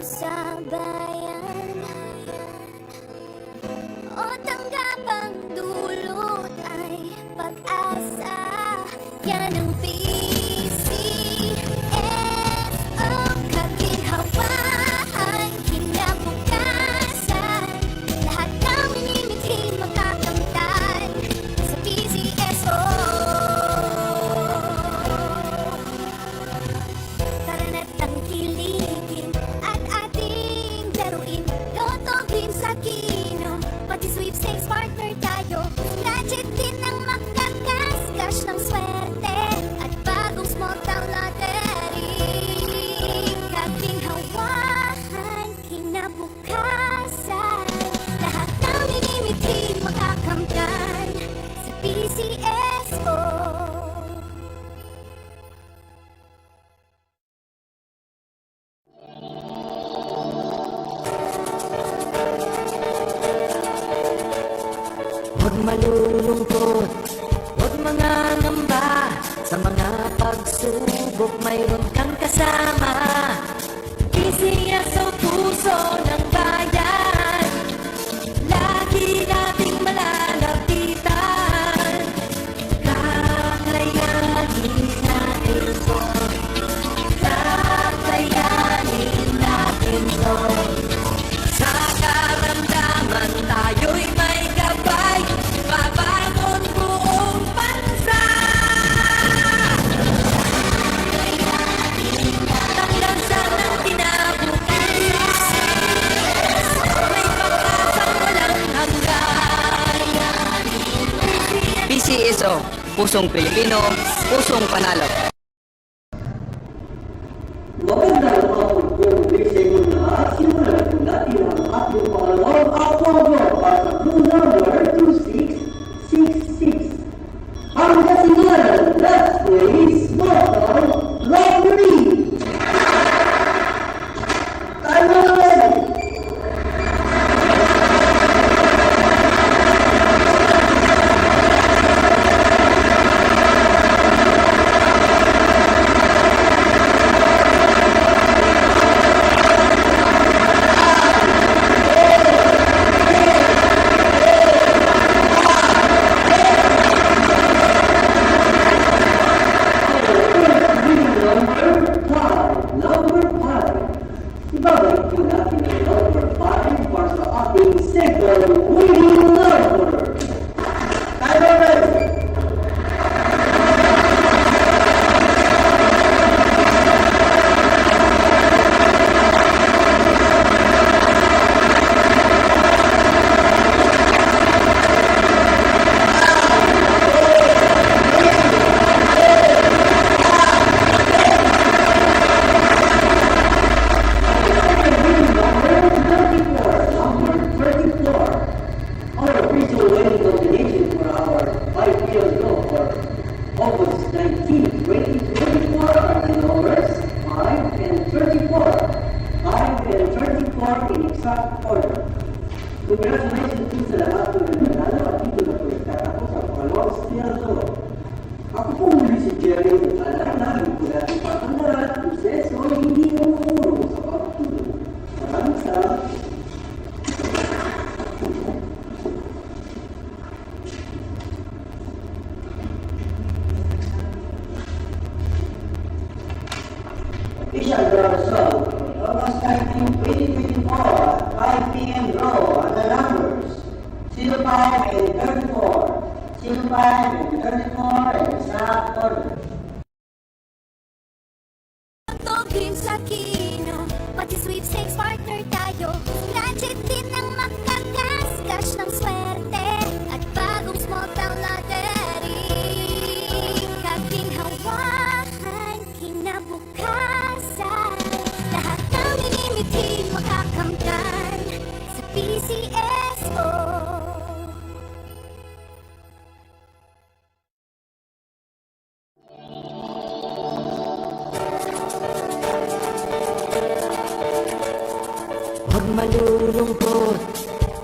sa bayan, o tanggapang dulot ay pag-asa. Yan ang PCSO, kaginhawaan, kinabukasan. Lahat ng minimiting makakamtan sa PCSO. Tara na't tangkilikin at ating laruin. Lotto, Greens sa Kino, pati sweepstakes partner tayo. Gadget din ang makakas-cash ng swerte at bagong small town lottery. Kaginhawahan, kinabukasan. Lahat ng minimiting makakamtan sa PCSO. Huwag malulungkot, huwag mangangamba. Sa mga pagsubok mayroon kang kasama. Isiya sa puso ng bayan, lagi nating malalapitan. Kakayanin natin to, kakayanin natin to. Sa karamdaman tayo'y may gabay, babangon buong bansa. Tanglansan ng kinabukasan, may pag-asang walang hanggan. PCSO, pusong Pilipino, pusong panalo. Magandang hapon po ulit sa inyo lahat. Simulan po natin ang ating pangalawang apogo para sa clue number 2666. Ang kasigaran, let's play Small Town Lottery! Time na ready! Number 5. Ibabalik po natin ang number 5 para sa ating second winning number. Timer ready! Our official wedding combination for our 5-year draw for August 19, 2024 are the numbers 5 and 34. 5 and 34 in exact order. Congratulations po sa lahat ng nanalo at dito na po nagtatapos ang pangalawang steel draw. Ako po muli si Jerry at alam namin po natin patandaan at proseso hindi umuulong sa pagtulong. Maraming salamat. Official draw result, August 19, 2024, 5 p.m. draw on the numbers 05 and 34, 05 and 34 in exact order. Lotto, Greens sa Kino, pati sweepstakes partner tayo. Gadget din ang makakas-cash ng swerte at bagong small town lottery. Kaginhawahan, kinabukasan. Lahat ng minimiting makakamtan sa PCSO. Huwag malulungkot,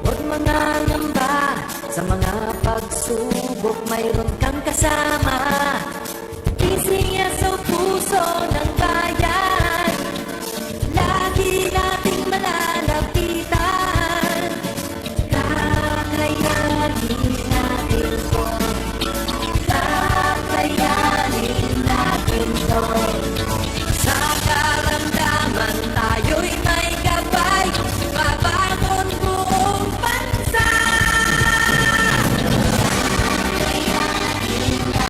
huwag mangangamba. Sa mga pagsubok mayroon kang kasama. Isiya sa puso ng bayan, lagi nating Sa karamdaman